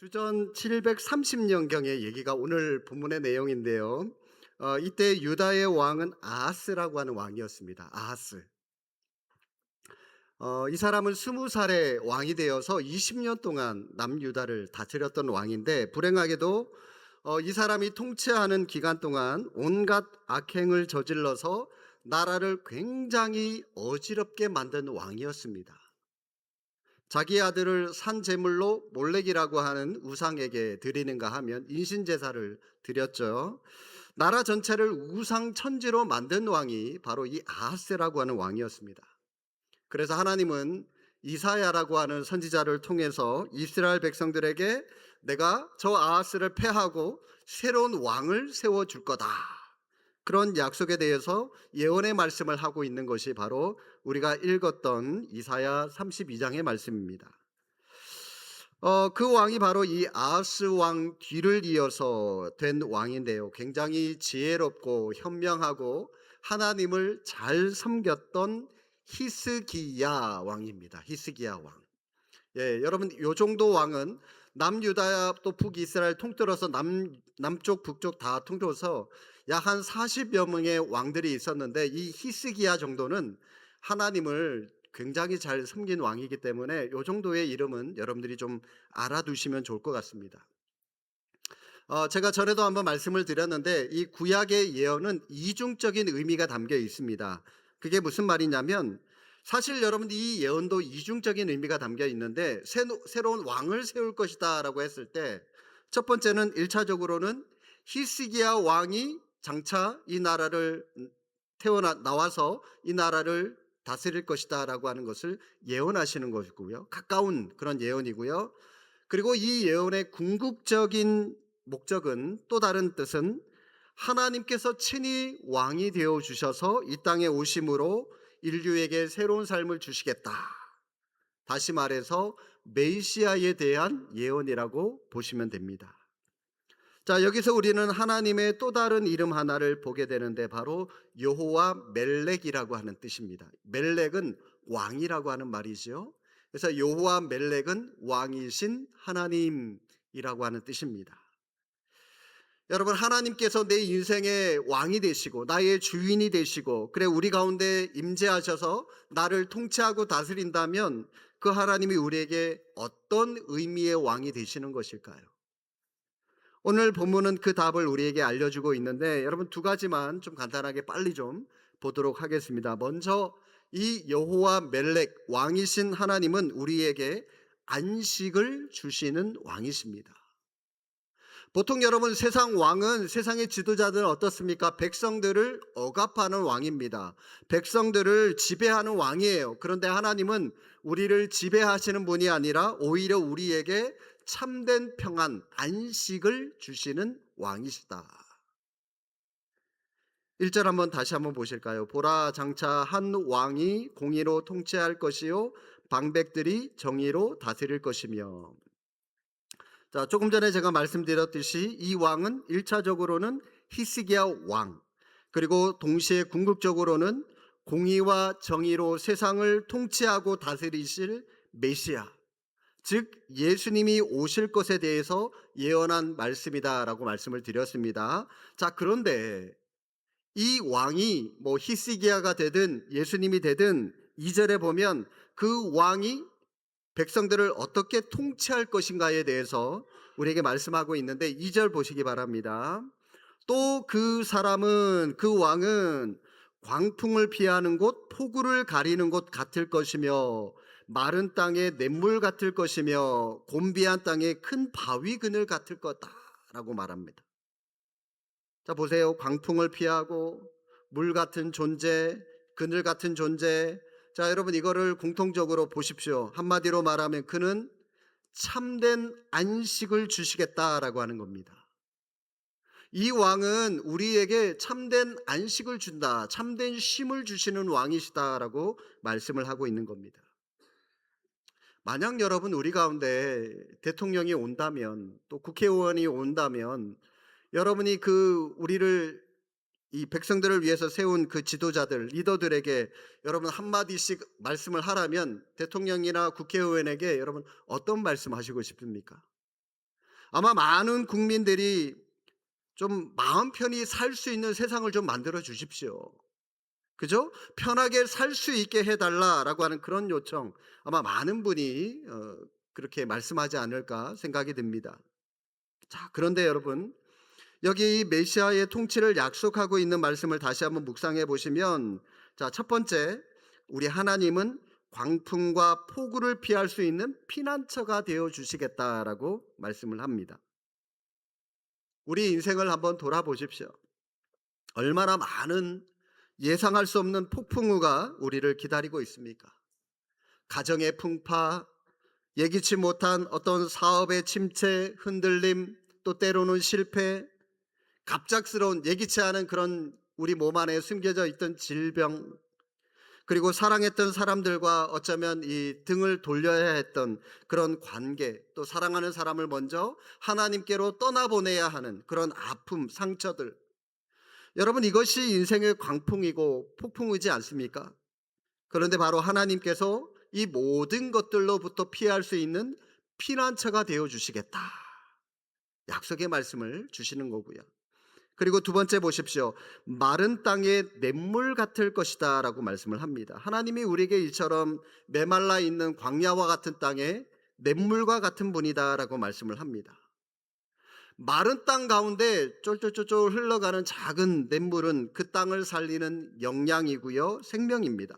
주전 730년경의 얘기가 오늘 본문의 내용인데요. 이때 유다의 왕은 아하스라고 하는 왕이었습니다. 아하스. 이 사람은 20살에 왕이 되어서 20년 동안 남유다를 다스렸던 왕인데, 불행하게도 이 사람이 통치하는 기간 동안 온갖 악행을 저질러서 나라를 굉장히 어지럽게 만든 왕이었습니다. 자기 아들을 산 제물로 몰렉이라고 하는 우상에게 드리는가 하면 인신제사를 드렸죠. 나라 전체를 우상 천지로 만든 왕이 바로 이 아하스라고 하는 왕이었습니다. 그래서 하나님은 이사야라고 하는 선지자를 통해서 이스라엘 백성들에게 내가 저 아하스를 패하고 새로운 왕을 세워줄 거다, 그런 약속에 대해서 예언의 말씀을 하고 있는 것이 바로 우리가 읽었던 이사야 32장의 말씀입니다. 그 왕이 바로 이 아하스 왕 뒤를 이어서 된 왕인데요. 굉장히 지혜롭고 현명하고 하나님을 잘 섬겼던 히스기야 왕입니다. 히스기야 왕. 여러분, 요 정도 왕은 남유다 또 북이스라엘 통틀어서 남쪽 북쪽 다 통틀어서 약 한 40여 명의 왕들이 있었는데, 이 히스기야 정도는 하나님을 굉장히 잘 섬긴 왕이기 때문에 요 정도의 이름은 여러분들이 좀 알아두시면 좋을 것 같습니다. 제가 전에도 한번 말씀을 드렸는데, 이 구약의 예언은 이중적인 의미가 담겨 있습니다. 그게 무슨 말이냐면, 사실 여러분들 이 예언도 이중적인 의미가 담겨 있는데, 새로운 왕을 세울 것이다 라고 했을 때, 첫 번째는 1차적으로는 히스기야 왕이 장차 이 나라를 나와서 이 나라를 다스릴 것이다 라고 하는 것을 예언하시는 것이고요. 가까운 그런 예언이고요. 그리고 이 예언의 궁극적인 목적은, 또 다른 뜻은 하나님께서 친히 왕이 되어 주셔서 이 땅에 오심으로 인류에게 새로운 삶을 주시겠다, 다시 말해서 메시아에 대한 예언이라고 보시면 됩니다. 자, 여기서 우리는 하나님의 또 다른 이름 하나를 보게 되는데, 바로 여호와 멜렉이라고 하는 뜻입니다. 멜렉은 왕이라고 하는 말이죠. 그래서 여호와 멜렉은 왕이신 하나님이라고 하는 뜻입니다. 여러분, 하나님께서 내 인생의 왕이 되시고 나의 주인이 되시고, 그래 우리 가운데 임재하셔서 나를 통치하고 다스린다면, 그 하나님이 우리에게 어떤 의미의 왕이 되시는 것일까요? 오늘 본문은 그 답을 우리에게 알려주고 있는데, 여러분 두 가지만 좀 간단하게 빨리 좀 보도록 하겠습니다. 먼저 이 여호와 멜렉 왕이신 하나님은 우리에게 안식을 주시는 왕이십니다. 보통 여러분, 세상 왕은, 세상의 지도자들은 어떻습니까? 백성들을 억압하는 왕입니다. 백성들을 지배하는 왕이에요. 그런데 하나님은 우리를 지배하시는 분이 아니라 오히려 우리에게 참된 평안, 안식을 주시는 왕이시다. 1절 한번 다시 한번 보실까요? 보라, 장차 한 왕이 공의로 통치할 것이요 방백들이 정의로 다스릴 것이며. 자, 조금 전에 제가 말씀드렸듯이 이 왕은 1차적으로는 히스기야 왕, 그리고 동시에 궁극적으로는 공의와 정의로 세상을 통치하고 다스리실 메시아, 즉 예수님이 오실 것에 대해서 예언한 말씀이다라고 말씀을 드렸습니다. 자, 그런데 이 왕이 히스기야가 되든 예수님이 되든 2절에 보면 그 왕이 백성들을 어떻게 통치할 것인가에 대해서 우리에게 말씀하고 있는데, 2절 보시기 바랍니다. 또 그 사람은, 그 왕은 광풍을 피하는 곳, 폭우를 가리는 곳 같을 것이며, 마른 땅의 냇물 같을 것이며, 곤비한 땅의 큰 바위 그늘 같을 거다라고 말합니다. 자, 보세요. 광풍을 피하고 물 같은 존재, 그늘 같은 존재. 자, 여러분 이거를 공통적으로 보십시오. 한마디로 말하면 그는 참된 안식을 주시겠다라고 하는 겁니다. 이 왕은 우리에게 참된 안식을 준다, 참된 쉼을 주시는 왕이시다라고 말씀을 하고 있는 겁니다. 만약 여러분 우리 가운데 대통령이 온다면, 또 국회의원이 온다면, 여러분이 우리를, 이 백성들을 위해서 세운 그 지도자들, 리더들에게 여러분 한마디씩 말씀을 하라면, 대통령이나 국회의원에게 여러분 어떤 말씀 하시고 싶습니까? 아마 많은 국민들이 좀 마음 편히 살 수 있는 세상을 좀 만들어 주십시오. 그죠? 편하게 살 수 있게 해달라라고 하는 그런 요청, 아마 많은 분이 그렇게 말씀하지 않을까 생각이 듭니다. 자, 그런데 여러분, 여기 이 메시아의 통치를 약속하고 있는 말씀을 다시 한번 묵상해 보시면, 자, 첫 번째, 우리 하나님은 광풍과 폭우를 피할 수 있는 피난처가 되어 주시겠다라고 말씀을 합니다. 우리 인생을 한번 돌아보십시오. 얼마나 많은 예상할 수 없는 폭풍우가 우리를 기다리고 있습니까? 가정의 풍파, 예기치 못한 어떤 사업의 침체, 흔들림, 또 때로는 실패, 갑작스러운 예기치 않은 그런 우리 몸 안에 숨겨져 있던 질병, 그리고 사랑했던 사람들과 어쩌면 이 등을 돌려야 했던 그런 관계, 또 사랑하는 사람을 먼저 하나님께로 떠나보내야 하는 그런 아픔, 상처들. 여러분, 이것이 인생의 광풍이고 폭풍이지 않습니까? 그런데 바로 하나님께서 이 모든 것들로부터 피할 수 있는 피난처가 되어 주시겠다, 약속의 말씀을 주시는 거고요. 그리고 두 번째 보십시오. 마른 땅의 냇물 같을 것이다 라고 말씀을 합니다. 하나님이 우리에게 이처럼 메말라 있는 광야와 같은 땅에 냇물과 같은 분이다 라고 말씀을 합니다. 마른 땅 가운데 쫄쫄쫄쫄 흘러가는 작은 냇물은 그 땅을 살리는 영양이고요, 생명입니다.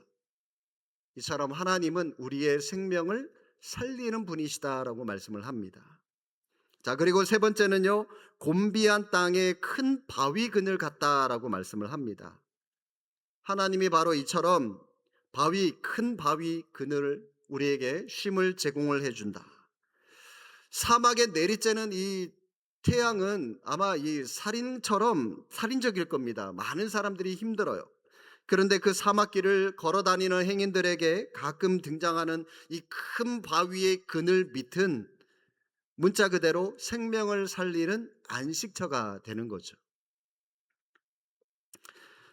이처럼 하나님은 우리의 생명을 살리는 분이시다라고 말씀을 합니다. 자, 그리고 세 번째는요, 곤비한 땅에 큰 바위 그늘 같다라고 말씀을 합니다. 하나님이 바로 이처럼 큰 바위 그늘을 우리에게 쉼을 제공을 해준다. 사막에 내리쬐는 이 태양은 아마 이 살인적일 겁니다. 많은 사람들이 힘들어요. 그런데 그 사막길을 걸어 다니는 행인들에게 가끔 등장하는 이 큰 바위의 그늘 밑은 문자 그대로 생명을 살리는 안식처가 되는 거죠.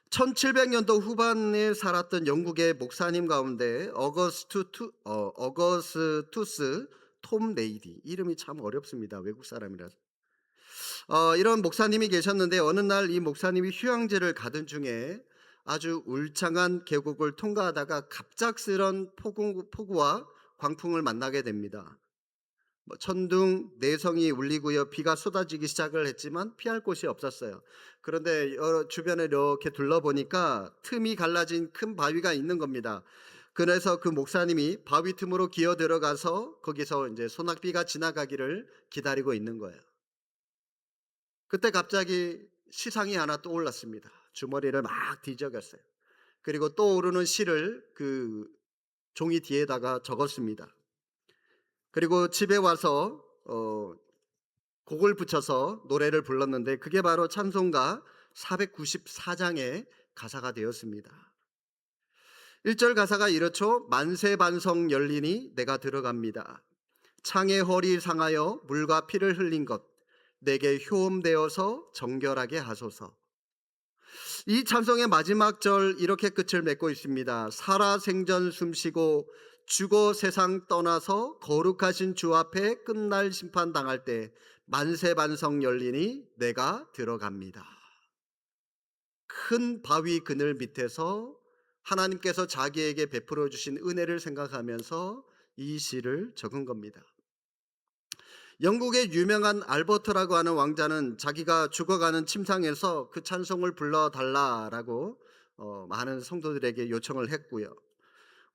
1700년도 후반에 살았던 영국의 목사님 가운데 어거스투스 톰 레이디, 이름이 참 어렵습니다. 외국 사람이라서. 이런 목사님이 계셨는데, 어느 날 이 목사님이 휴양지를 가던 중에 아주 울창한 계곡을 통과하다가 갑작스런 폭우와 광풍을 만나게 됩니다. 천둥, 내성이 울리고요, 비가 쏟아지기 시작을 했지만 피할 곳이 없었어요. 그런데 주변에 이렇게 둘러보니까 틈이 갈라진 큰 바위가 있는 겁니다. 그래서 그 목사님이 바위 틈으로 기어 들어가서 거기서 이제 소낙비가 지나가기를 기다리고 있는 거예요. 그때 갑자기 시상이 하나 떠올랐습니다. 주머니를 막 뒤적였어요. 그리고 떠오르는 시를 그 종이 뒤에다가 적었습니다. 그리고 집에 와서 곡을 붙여서 노래를 불렀는데, 그게 바로 찬송가 494장의 가사가 되었습니다. 1절 가사가 이렇죠. 만세 반성 열리니 내가 들어갑니다. 창의 허리 상하여 물과 피를 흘린 것 내게 효험되어서 정결하게 하소서. 이 찬송의 마지막 절 이렇게 끝을 맺고 있습니다. 살아 생전 숨쉬고 죽어 세상 떠나서 거룩하신 주 앞에 끝날 심판 당할 때 만세 반성 열리니 내가 들어갑니다. 큰 바위 그늘 밑에서 하나님께서 자기에게 베풀어 주신 은혜를 생각하면서 이 시를 적은 겁니다. 영국의 유명한 알버트라고 하는 왕자는 자기가 죽어가는 침상에서 그 찬송을 불러달라라고 많은 성도들에게 요청을 했고요.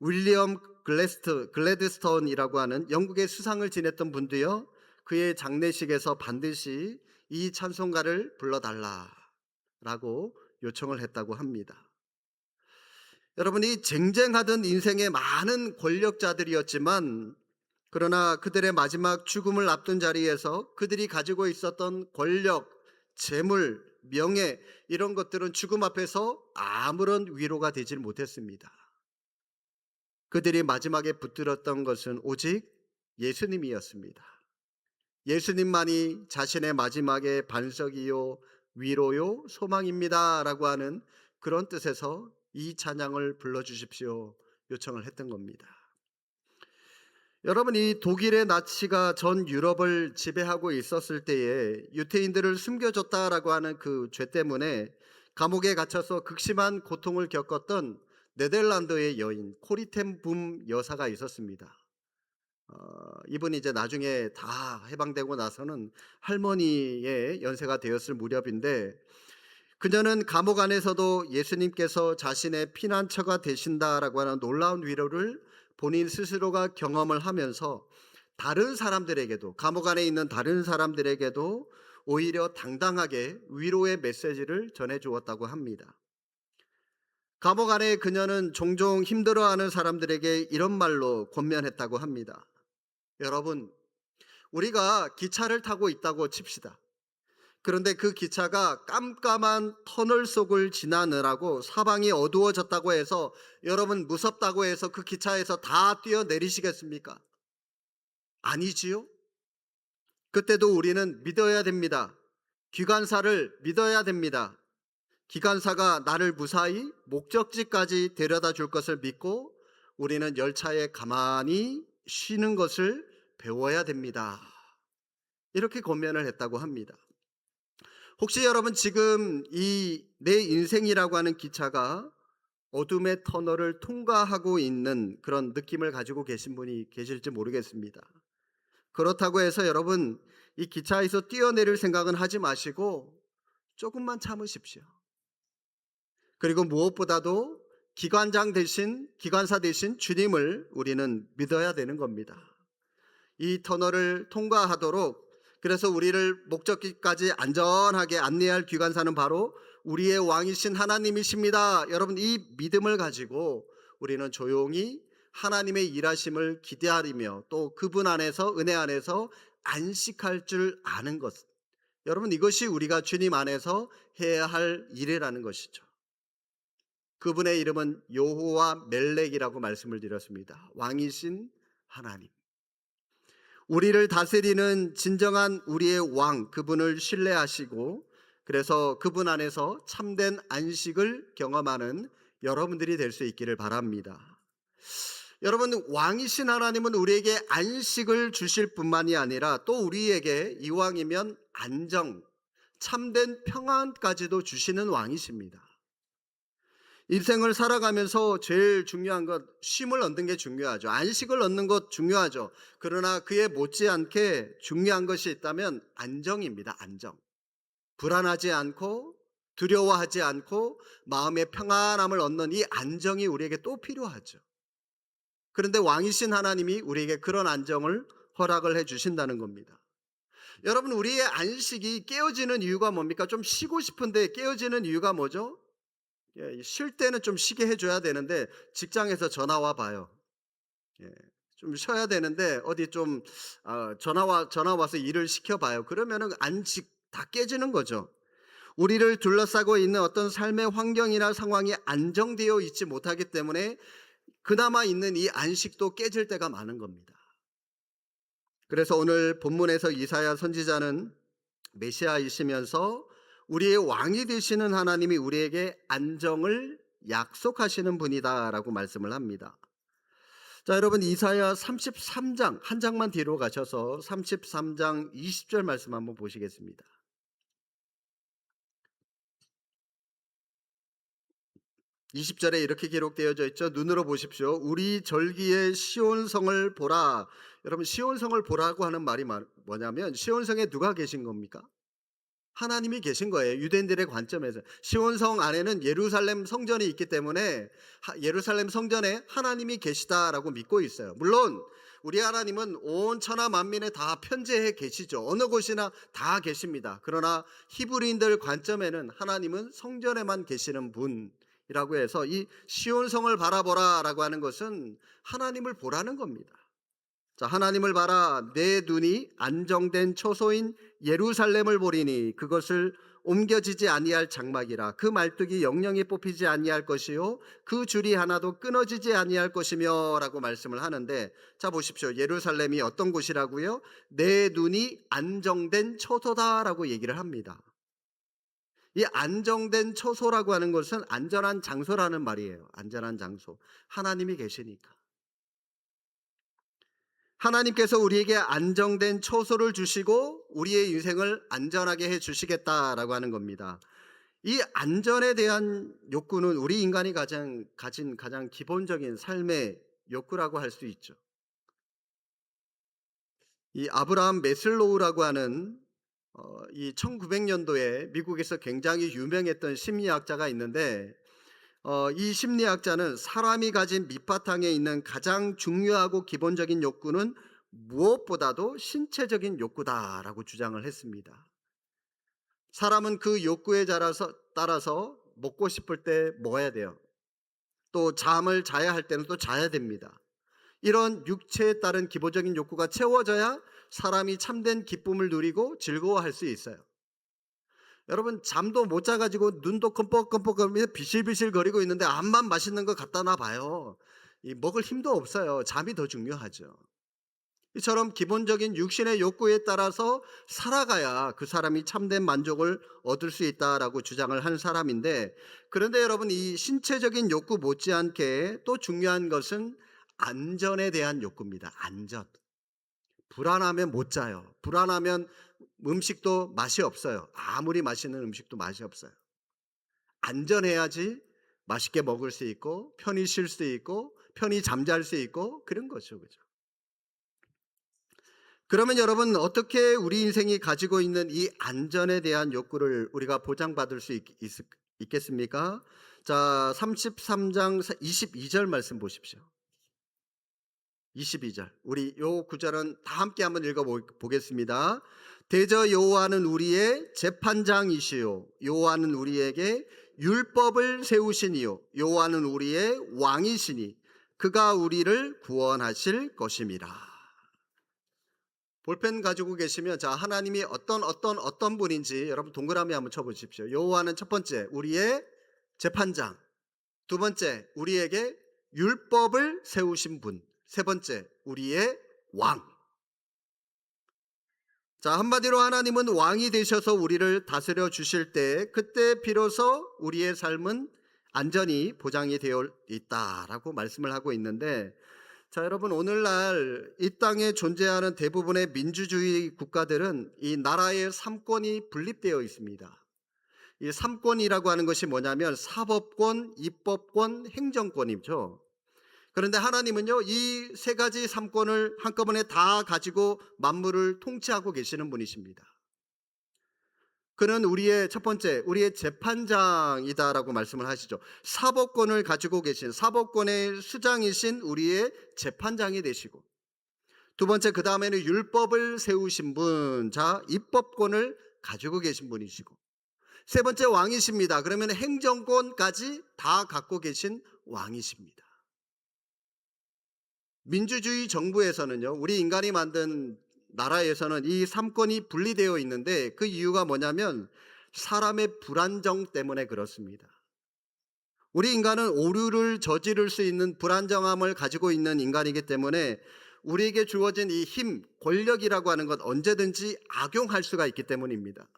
윌리엄 글래드스톤이라고 하는 영국의 수상을 지냈던 분도요, 그의 장례식에서 반드시 이 찬송가를 불러달라라고 요청을 했다고 합니다. 여러분이 쟁쟁하던 인생의 많은 권력자들이었지만, 그러나 그들의 마지막 죽음을 앞둔 자리에서 그들이 가지고 있었던 권력, 재물, 명예, 이런 것들은 죽음 앞에서 아무런 위로가 되질 못했습니다. 그들이 마지막에 붙들었던 것은 오직 예수님이었습니다. 예수님만이 자신의 마지막의 반석이요 위로요 소망입니다 라고 하는 그런 뜻에서 이 찬양을 불러주십시오 요청을 했던 겁니다. 여러분, 이 독일의 나치가 전 유럽을 지배하고 있었을 때에 유태인들을 숨겨줬다라고 하는 그 죄 때문에 감옥에 갇혀서 극심한 고통을 겪었던 네덜란드의 여인 코리텐 붐 여사가 있었습니다. 이분이 이제 나중에 다 해방되고 나서는 할머니의 연세가 되었을 무렵인데, 그녀는 감옥 안에서도 예수님께서 자신의 피난처가 되신다라고 하는 놀라운 위로를 본인 스스로가 경험을 하면서 다른 사람들에게도, 감옥 안에 있는 다른 사람들에게도 오히려 당당하게 위로의 메시지를 전해 주었다고 합니다. 감옥 안에 그녀는 종종 힘들어하는 사람들에게 이런 말로 권면했다고 합니다. 여러분, 우리가 기차를 타고 있다고 칩시다. 그런데 그 기차가 깜깜한 터널 속을 지나느라고 사방이 어두워졌다고 해서 여러분 무섭다고 해서 그 기차에서 다 뛰어내리시겠습니까? 아니지요? 그때도 우리는 믿어야 됩니다. 기관사를 믿어야 됩니다. 기관사가 나를 무사히 목적지까지 데려다 줄 것을 믿고 우리는 열차에 가만히 쉬는 것을 배워야 됩니다. 이렇게 권면을 했다고 합니다. 혹시 여러분 지금 이 내 인생이라고 하는 기차가 어둠의 터널을 통과하고 있는 그런 느낌을 가지고 계신 분이 계실지 모르겠습니다. 그렇다고 해서 여러분 이 기차에서 뛰어내릴 생각은 하지 마시고 조금만 참으십시오. 그리고 무엇보다도 기관사 대신 주님을 우리는 믿어야 되는 겁니다. 이 터널을 통과하도록, 그래서 우리를 목적지까지 안전하게 안내할 기관사는 바로 우리의 왕이신 하나님이십니다. 여러분, 이 믿음을 가지고 우리는 조용히 하나님의 일하심을 기대하며 또 그분 안에서, 은혜 안에서 안식할 줄 아는 것, 여러분, 이것이 우리가 주님 안에서 해야 할 일이라는 것이죠. 그분의 이름은 여호와 멜렉이라고 말씀을 드렸습니다. 왕이신 하나님, 우리를 다스리는 진정한 우리의 왕, 그분을 신뢰하시고 그래서 그분 안에서 참된 안식을 경험하는 여러분들이 될 수 있기를 바랍니다. 여러분, 왕이신 하나님은 우리에게 안식을 주실 뿐만이 아니라 또 우리에게 이왕이면 안정, 참된 평안까지도 주시는 왕이십니다. 인생을 살아가면서 제일 중요한 것, 쉼을 얻는 게 중요하죠. 안식을 얻는 것 중요하죠. 그러나 그에 못지않게 중요한 것이 있다면 안정입니다. 안정. 불안하지 않고 두려워하지 않고 마음의 평안함을 얻는 이 안정이 우리에게 또 필요하죠. 그런데 왕이신 하나님이 우리에게 그런 안정을 허락을 해 주신다는 겁니다. 여러분, 우리의 안식이 깨어지는 이유가 뭡니까? 좀 쉬고 싶은데 깨어지는 이유가 뭐죠? 쉴 때는 좀 쉬게 해줘야 되는데 직장에서 전화 와 봐요. 좀 쉬어야 되는데 어디 좀 전화 와서 일을 시켜봐요. 그러면은 안식 다 깨지는 거죠. 우리를 둘러싸고 있는 어떤 삶의 환경이나 상황이 안정되어 있지 못하기 때문에 그나마 있는 이 안식도 깨질 때가 많은 겁니다. 그래서 오늘 본문에서 이사야 선지자는 메시아이시면서 우리의 왕이 되시는 하나님이 우리에게 안정을 약속하시는 분이다라고 말씀을 합니다. 자, 여러분, 이사야 33장 한 장만 뒤로 가셔서 33장 20절 말씀 한번 보시겠습니다. 20절에 이렇게 기록되어져 있죠. 눈으로 보십시오. 우리 절기의 시온성을 보라. 여러분, 시온성을 보라고 하는 말이 뭐냐면 시온성에 누가 계신 겁니까? 하나님이 계신 거예요. 유대인들의 관점에서. 시온성 안에는 예루살렘 성전이 있기 때문에 예루살렘 성전에 하나님이 계시다라고 믿고 있어요. 물론 우리 하나님은 온 천하 만민에 다 편재해 계시죠. 어느 곳이나 다 계십니다. 그러나 히브리인들 관점에는 하나님은 성전에만 계시는 분이라고 해서 이 시온성을 바라보라라고 하는 것은 하나님을 보라는 겁니다. 자, 하나님을 봐라. 내 눈이 안정된 초소인 예루살렘을 보리니 그것을 옮겨지지 아니할 장막이라. 그 말뚝이 영영이 뽑히지 아니할 것이요 그 줄이 하나도 끊어지지 아니할 것이며 라고 말씀을 하는데, 자 보십시오. 예루살렘이 어떤 곳이라고요? 내 눈이 안정된 초소다라고 얘기를 합니다. 이 안정된 초소라고 하는 것은 안전한 장소라는 말이에요. 안전한 장소. 하나님이 계시니까. 하나님께서 우리에게 안정된 초소를 주시고 우리의 인생을 안전하게 해 주시겠다라고 하는 겁니다. 이 안전에 대한 욕구는 우리 인간이 가진 가장 기본적인 삶의 욕구라고 할 수 있죠. 이 아브라함 메슬로우라고 하는 이 1900년도에 미국에서 굉장히 유명했던 심리학자가 있는데, 이 심리학자는 사람이 가진 밑바탕에 있는 가장 중요하고 기본적인 욕구는 무엇보다도 신체적인 욕구다라고 주장을 했습니다. 사람은 그 욕구에 따라서 먹고 싶을 때 먹어야 돼요. 또 잠을 자야 할 때는 또 자야 됩니다. 이런 육체에 따른 기본적인 욕구가 채워져야 사람이 참된 기쁨을 누리고 즐거워할 수 있어요. 여러분, 잠도 못 자가지고 눈도 껌뻑껌뻑거리면서 비실비실 거리고 있는데 암만 맛있는 거 갖다 놔 봐요. 먹을 힘도 없어요. 잠이 더 중요하죠. 이처럼 기본적인 육신의 욕구에 따라서 살아가야 그 사람이 참된 만족을 얻을 수 있다라고 주장을 한 사람인데, 그런데 여러분, 이 신체적인 욕구 못지않게 또 중요한 것은 안전에 대한 욕구입니다. 안전. 불안하면 못 자요. 불안하면 음식도 맛이 없어요. 아무리 맛있는 음식도 맛이 없어요. 안전해야지 맛있게 먹을 수 있고 편히 쉴 수 있고 편히 잠잘 수 있고 그런 거죠. 그죠? 그러면 여러분, 어떻게 우리 인생이 가지고 있는 이 안전에 대한 욕구를 우리가 보장받을 수 있겠습니까? 자, 33장 22절 말씀 보십시오. 22절. 우리 요 구절은 다 함께 한번 읽어 보겠습니다. 대저 여호와는 우리의 재판장이시요 여호와는 우리에게 율법을 세우시니요 여호와는 우리의 왕이시니 그가 우리를 구원하실 것임이라. 볼펜 가지고 계시면, 자, 하나님이 어떤 분인지 여러분 동그라미 한번 쳐 보십시오. 여호와는 첫 번째 우리의 재판장, 두 번째 우리에게 율법을 세우신 분, 세 번째 우리의 왕. 자, 한마디로 하나님은 왕이 되셔서 우리를 다스려 주실 때, 그때 비로소 우리의 삶은 안전이 보장이 되어 있다라고 말씀을 하고 있는데, 자, 여러분, 오늘날 이 땅에 존재하는 대부분의 민주주의 국가들은 이 나라의 삼권이 분립되어 있습니다. 이 삼권이라고 하는 것이 뭐냐면 사법권, 입법권, 행정권이죠. 그런데 하나님은요, 이 세 가지 삼권을 한꺼번에 다 가지고 만물을 통치하고 계시는 분이십니다. 그는 우리의 첫 번째, 우리의 재판장이다라고 말씀을 하시죠. 사법권을 가지고 계신, 사법권의 수장이신 우리의 재판장이 되시고, 두 번째, 그 다음에는 율법을 세우신 분, 자, 입법권을 가지고 계신 분이시고, 세 번째 왕이십니다. 그러면 행정권까지 다 갖고 계신 왕이십니다. 민주주의 정부에서는요, 우리 인간이 만든 나라에서는 이 삼권이 분리되어 있는데, 그 이유가 뭐냐면 사람의 불안정 때문에 그렇습니다. 우리 인간은 오류를 저지를 수 있는 불안정함을 가지고 있는 인간이기 때문에 우리에게 주어진 이 힘, 권력이라고 하는 것 언제든지 악용할 수가 있기 때문입니다.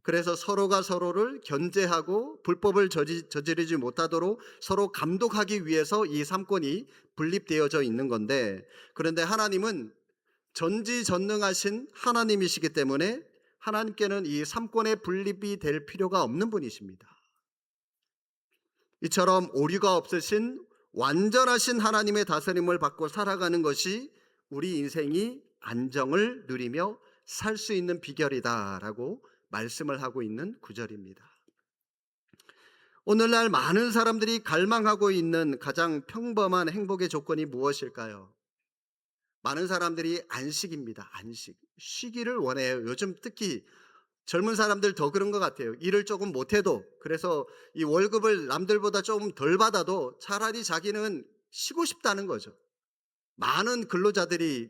그래서 서로가 서로를 견제하고 불법을 저지르지 못하도록 서로 감독하기 위해서 이 삼권이 분립되어져 있는 건데, 그런데 하나님은 전지전능하신 하나님이시기 때문에 하나님께는 이 삼권의 분립이 될 필요가 없는 분이십니다. 이처럼 오류가 없으신 완전하신 하나님의 다스림을 받고 살아가는 것이 우리 인생이 안정을 누리며 살 수 있는 비결이다라고 말씀을 하고 있는 구절입니다. 오늘날 많은 사람들이 갈망하고 있는 가장 평범한 행복의 조건이 무엇일까요? 많은 사람들이 안식입니다. 안식. 쉬기를 원해요. 요즘 특히 젊은 사람들 더 그런 것 같아요. 일을 조금 못해도, 그래서 이 월급을 남들보다 조금 덜 받아도 차라리 자기는 쉬고 싶다는 거죠.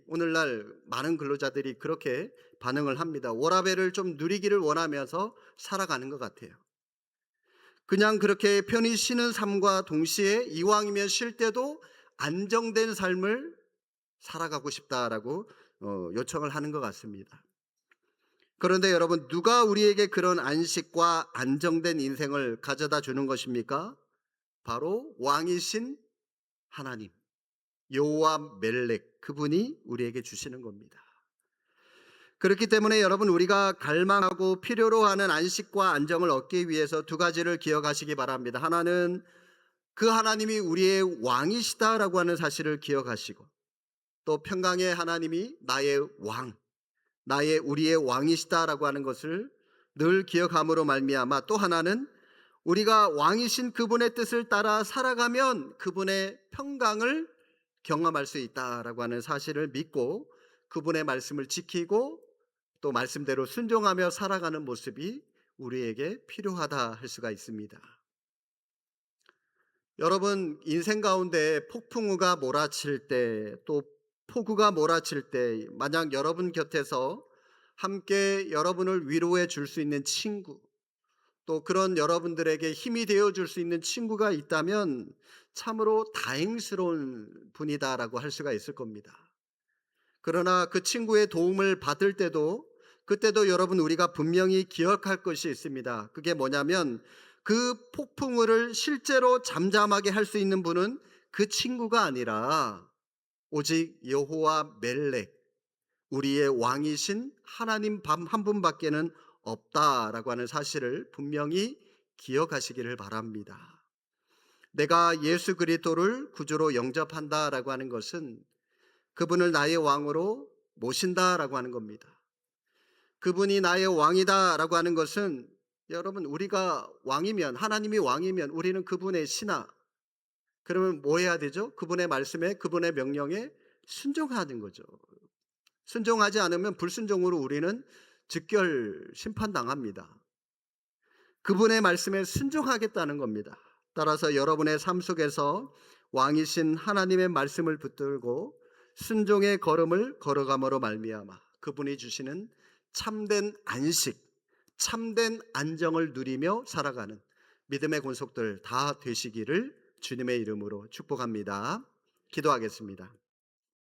오늘날 많은 근로자들이 그렇게 반응을 합니다. 워라밸을 좀 누리기를 원하면서 살아가는 것 같아요. 그냥 그렇게 편히 쉬는 삶과 동시에 이왕이면 쉴 때도 안정된 삶을 살아가고 싶다라고 요청을 하는 것 같습니다. 그런데 여러분, 누가 우리에게 그런 안식과 안정된 인생을 가져다 주는 것입니까? 바로 왕이신 하나님, 여호와 멜렉, 그분이 우리에게 주시는 겁니다. 그렇기 때문에 여러분, 우리가 갈망하고 필요로 하는 안식과 안정을 얻기 위해서 두 가지를 기억하시기 바랍니다. 하나는 그 하나님이 우리의 왕이시다라고 하는 사실을 기억하시고, 또 평강의 하나님이 나의 왕, 우리의 왕이시다라고 하는 것을 늘 기억함으로 말미암아, 또 하나는 우리가 왕이신 그분의 뜻을 따라 살아가면 그분의 평강을 경험할 수 있다라고 하는 사실을 믿고 그분의 말씀을 지키고 또 말씀대로 순종하며 살아가는 모습이 우리에게 필요하다 할 수가 있습니다. 여러분, 인생 가운데 폭풍우가 몰아칠 때, 또 폭우가 몰아칠 때, 만약 여러분 곁에서 함께 여러분을 위로해 줄 수 있는 친구, 또 그런 여러분들에게 힘이 되어 줄 수 있는 친구가 있다면 참으로 다행스러운 분이다라고 할 수가 있을 겁니다. 그러나 그 친구의 도움을 받을 때도, 그때도 여러분, 우리가 분명히 기억할 것이 있습니다. 그게 뭐냐면, 그 폭풍우를 실제로 잠잠하게 할 수 있는 분은 그 친구가 아니라 오직 여호와 멜렉, 우리의 왕이신 하나님 한 분밖에는 없다라고 하는 사실을 분명히 기억하시기를 바랍니다. 내가 예수 그리스도를 구주로 영접한다라고 하는 것은 그분을 나의 왕으로 모신다라고 하는 겁니다. 그분이 나의 왕이다라고 하는 것은, 여러분, 우리가 왕이면, 하나님이 왕이면 우리는 그분의 신하, 그러면 뭐 해야 되죠? 그분의 말씀에, 그분의 명령에 순종하는 거죠. 순종하지 않으면 불순종으로 우리는 즉결 심판당합니다. 그분의 말씀에 순종하겠다는 겁니다. 따라서 여러분의 삶 속에서 왕이신 하나님의 말씀을 붙들고 순종의 걸음을 걸어감으로 말미암아 그분이 주시는 참된 안식, 참된 안정을 누리며 살아가는 믿음의 권속들 다 되시기를 주님의 이름으로 축복합니다. 기도하겠습니다.